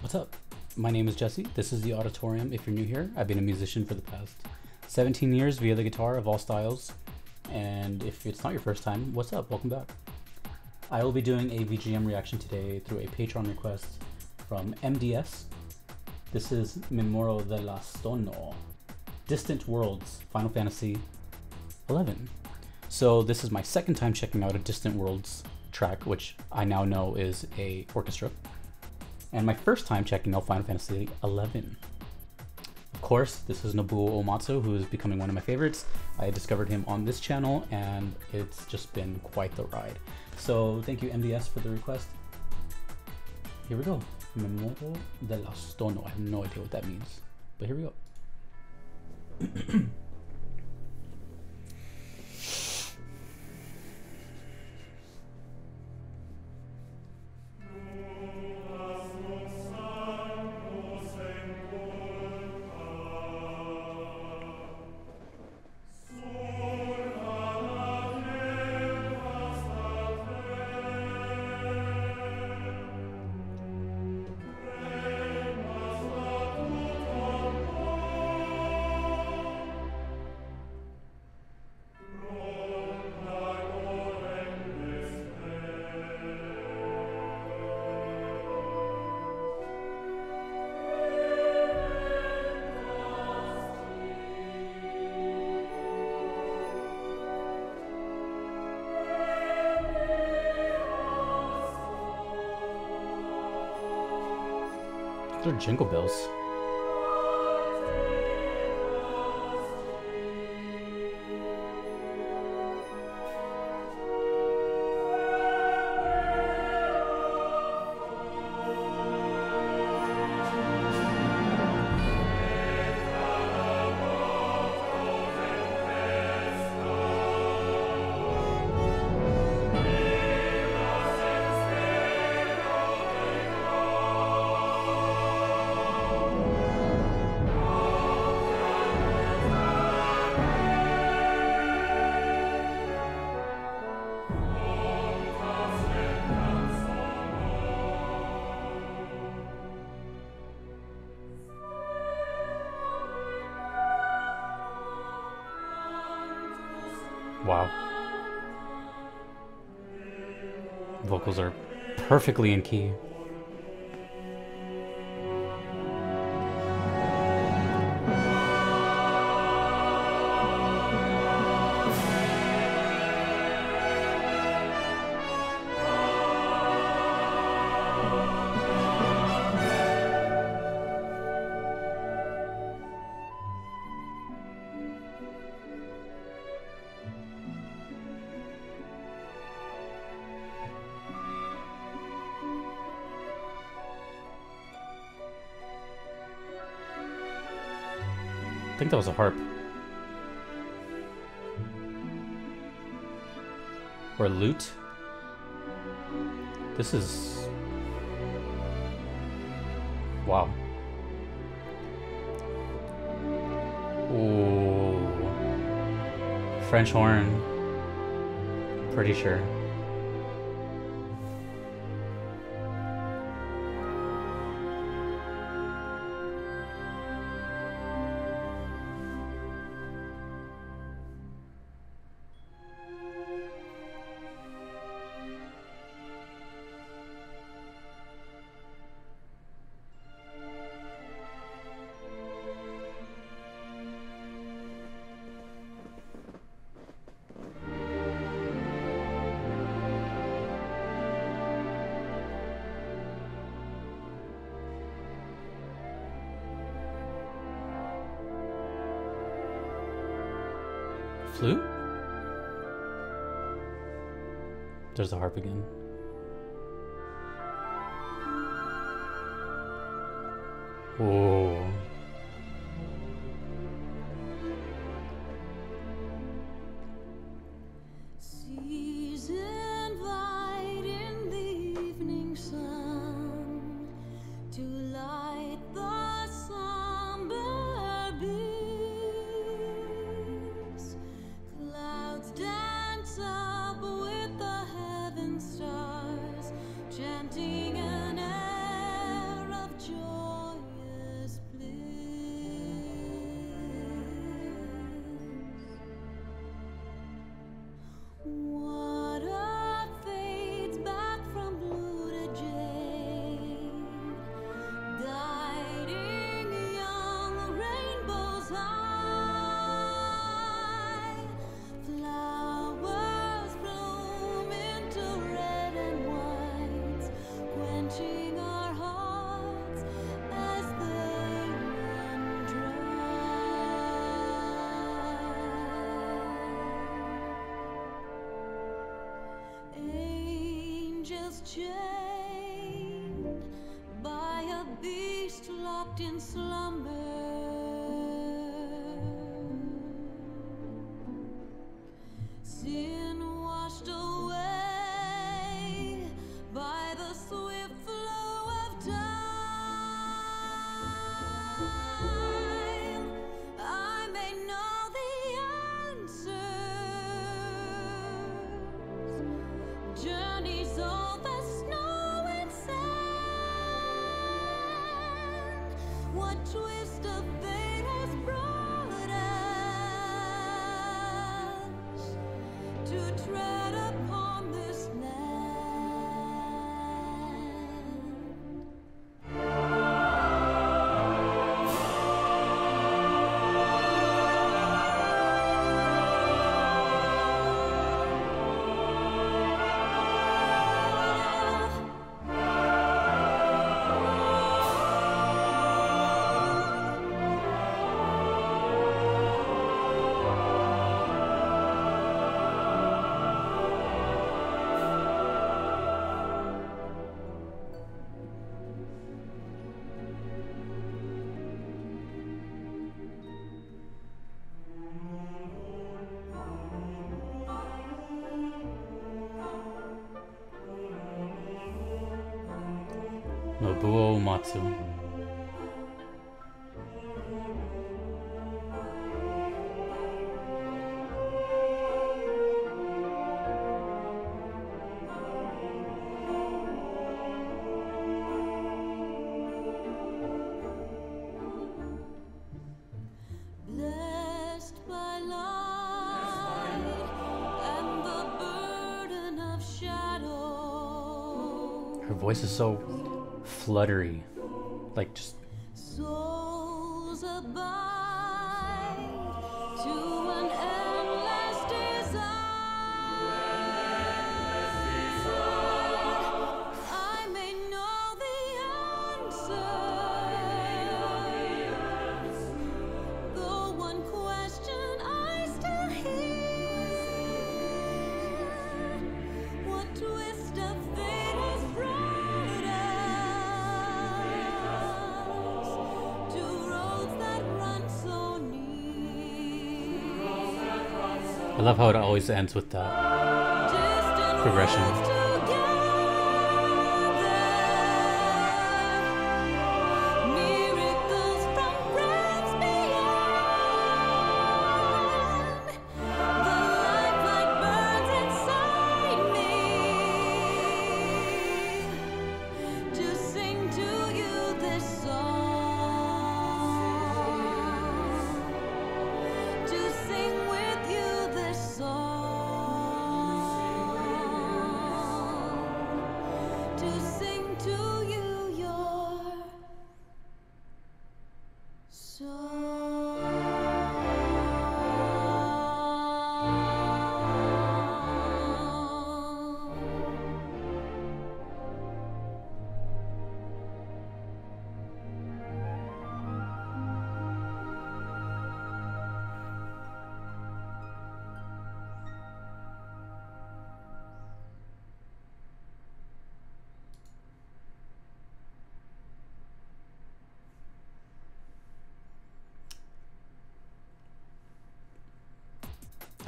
What's up? My name is Jesse. This is the Auditorium. If you're new here, I've been a musician for the past 17 years via the guitar of all styles. And if it's not your first time, what's up? Welcome back. I will be doing a VGM reaction today through a Patreon request from MDS. This is Memoro de la Stono, Distant Worlds, Final Fantasy 11. So this is my second time checking out a Distant Worlds track, which I now know is a orchestra, and my first time checking out Final Fantasy 11. Of course, this is Nobuo Uematsu, who is becoming one of my favorites. I discovered him on this channel, and it's just been quite the ride. So thank you, MDS, for the request. Here we go. Memoro de la Stono. I have no idea what that means, but here we go. Those are jingle bells. Wow. Vocals are perfectly in key. I think that was a harp. Or a lute. This is... wow. Ooh. French horn. Pretty sure. Flute? There's the harp again. Whoa. Seasoned light in the evening sun to light the somber beams. Clouds dance up with the heaven stars, chanting an air of joy. is chained by a beast locked in slumber. Sin washed away by the swift flow of time. I may know the answers. Journeys over snow and sand. What twist of fate has brought us to tread upon this land? Nobuo Umatsu. Blessed by light and the burden of shadow. Her voice is so fluttery, like just Souls abide to an endless desire. I may know the answers. Though one question I still hear. What twist of fate has brought us to roads that run so near? I love how it always ends with that Distant progression. worlds together, miracles from realms beyond. The lifeline burns inside me to sing to you this song, to sing with you this song, to sing to you your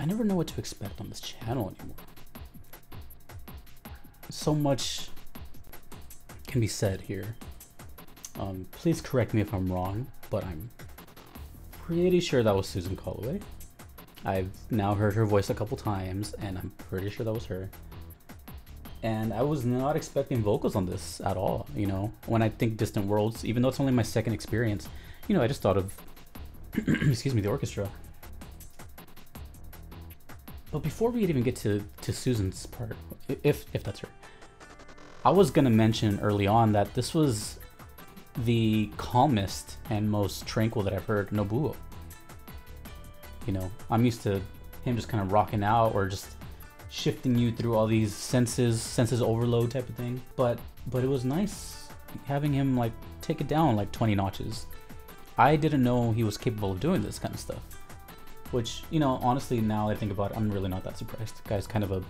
I never know what to expect on this channel anymore. So much can be said here. Please correct me if I'm wrong, but I'm pretty sure that was Susan Calloway. I've now heard her voice a couple times, and I'm pretty sure that was her. And I was not expecting vocals on this at all, you know? When I think Distant Worlds, even though it's only my second experience, you know, I just thought of, excuse me, the orchestra. But before we even get to Susan's part, if that's her, I was gonna mention early on that this was the calmest and most tranquil that I've heard Nobuo. You know, I'm used to him just kind of rocking out or just shifting you through all these senses overload type of thing. But it was nice having him like take it down like 20 notches. I didn't know he was capable of doing this kind of stuff. Which, you know, honestly, now that I think about it, I'm really not that surprised. The guy's kind of a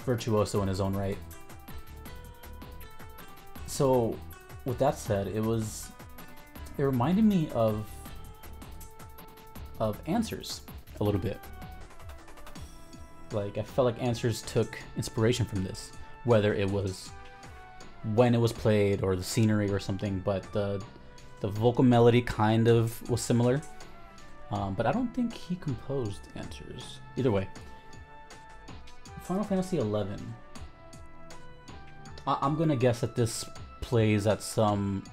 virtuoso in his own right. So, with that said, it reminded me of Answers a little bit. Like, I felt like Answers took inspiration from this, whether it was when it was played or the scenery or something, but the vocal melody kind of was similar. But I don't think he composed Answers. Either way, Final Fantasy XI. I'm gonna guess that this plays at some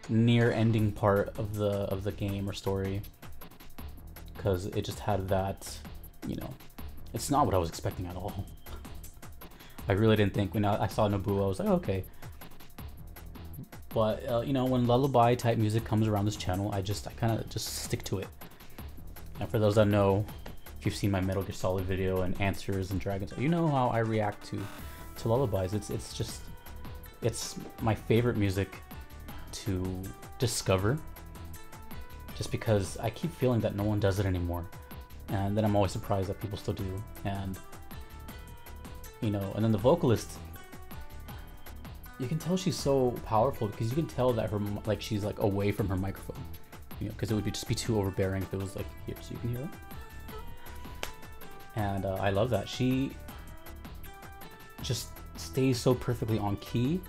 near ending part of the game or story, because it just had that, you know, it's not what I was expecting at all. I really didn't think when I saw Nobuo, I was like, oh, okay. But you know, when lullaby type music comes around this channel, I kind of just stick to it. And for those that know, if you've seen my Metal Gear Solid video and Answers and Dragons, you know how I react to lullabies. It's my favorite music to discover, just because I keep feeling that no one does it anymore, and then I'm always surprised that people still do. And you know, and then the vocalist, you can tell she's so powerful because you can tell that she's like away from her microphone, you know, because it would just be too overbearing if it was like here, so you can hear it. And I love that she just stays so perfectly on key,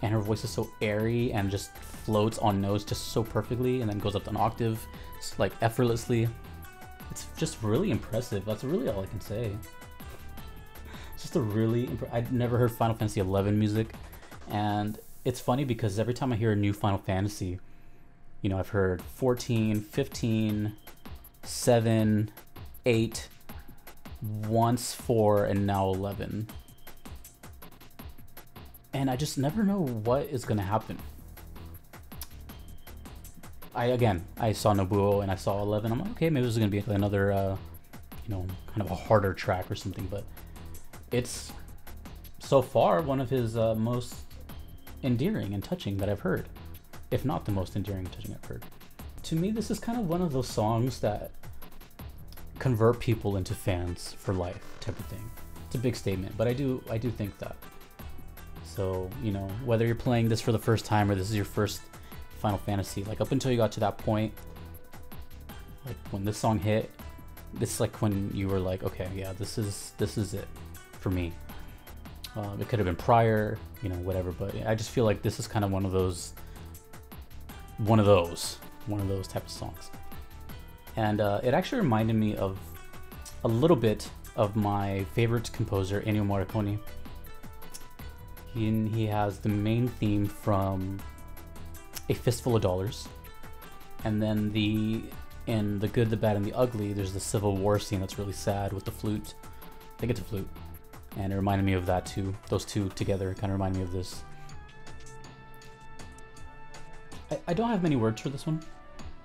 and her voice is so airy and just floats on notes just so perfectly, and then goes up an octave like effortlessly. It's just really impressive. That's really all I can say. It's just a really I'd never heard Final Fantasy XI music, and it's funny because every time I hear a new Final Fantasy, you know, I've heard 14, 15, 7, 8, once 4, and now 11. And I just never know what is gonna happen. I saw Nobuo and I saw 11. I'm like, okay, maybe this is gonna be another, you know, kind of a harder track or something. But it's so far one of his most endearing and touching that I've heard, if not the most endearing and touching I've heard. To me, this is kind of one of those songs that convert people into fans for life type of thing. It's a big statement, but I do think that. So, you know, whether you're playing this for the first time or this is your first Final Fantasy, like up until you got to that point, like when this song hit, this is like when you were like, okay, yeah, this is it for me. It could have been prior, you know, whatever, but I just feel like this is kind of one of those type of songs. And it actually reminded me of a little bit of my favorite composer, Ennio Morricone. He has the main theme from A Fistful of Dollars, and then in The Good, the Bad, and the Ugly, there's the Civil War scene that's really sad with the flute. I think it's a flute, and it reminded me of that too. Those two together kind of remind me of this. I don't have many words for this one,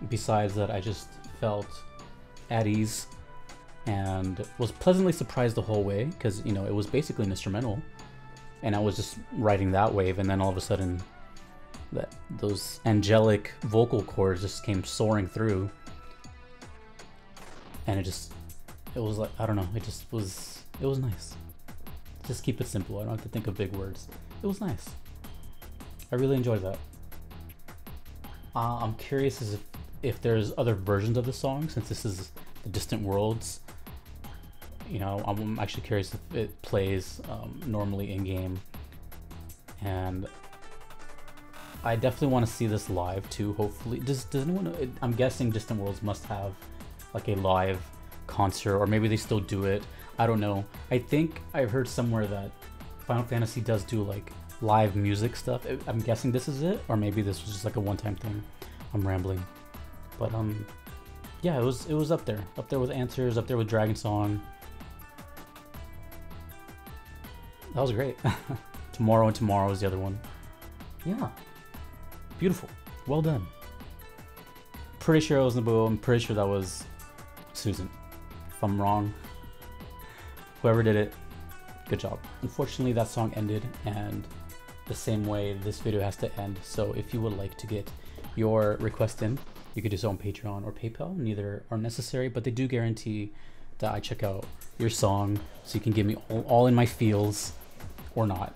besides that I just felt at ease and was pleasantly surprised the whole way, because, you know, it was basically an instrumental. And I was just riding that wave, and then all of a sudden, those angelic vocal chords just came soaring through, and it was like, I don't know, it was nice. Just keep it simple. I don't have to think of big words. It was nice. I really enjoyed that. I'm curious as if there's other versions of the song, since this is the Distant Worlds. You know, I'm actually curious if it plays normally in game, and I definitely want to see this live too. Hopefully, does anyone know? I'm guessing Distant Worlds must have like a live concert, or maybe they still do it. I don't know. I think I've heard somewhere that Final Fantasy does do like live music stuff. I'm guessing this is it, or maybe this was just like a one-time thing. I'm rambling, but yeah, it was up there with Answers, up there with Dragon Song. That was great. Tomorrow and Tomorrow is the other one. Yeah. Beautiful. Well done. Pretty sure it was Nobuo. I'm pretty sure that was Susan. If I'm wrong, whoever did it, good job. Unfortunately, that song ended, and the same way this video has to end. So if you would like to get your request in, you could do so on Patreon or PayPal. Neither are necessary, but they do guarantee that I check out your song so you can give me all in my feels or not.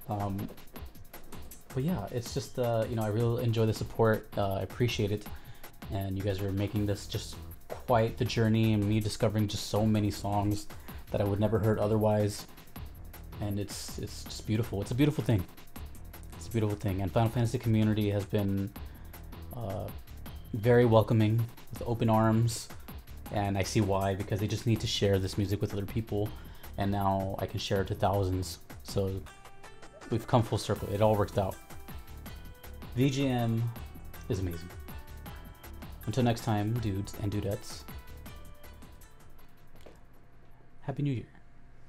But yeah, it's just, you know, I really enjoy the support. I appreciate it. And you guys are making this just quite the journey, and me discovering just so many songs that I would never heard otherwise. And it's just beautiful. It's a beautiful thing. It's a beautiful thing. And Final Fantasy community has been very welcoming with open arms. And I see why, because they just need to share this music with other people. And now I can share it to thousands. So we've come full circle. It all worked out. VGM is amazing. Until next time, dudes and dudettes, Happy New Year.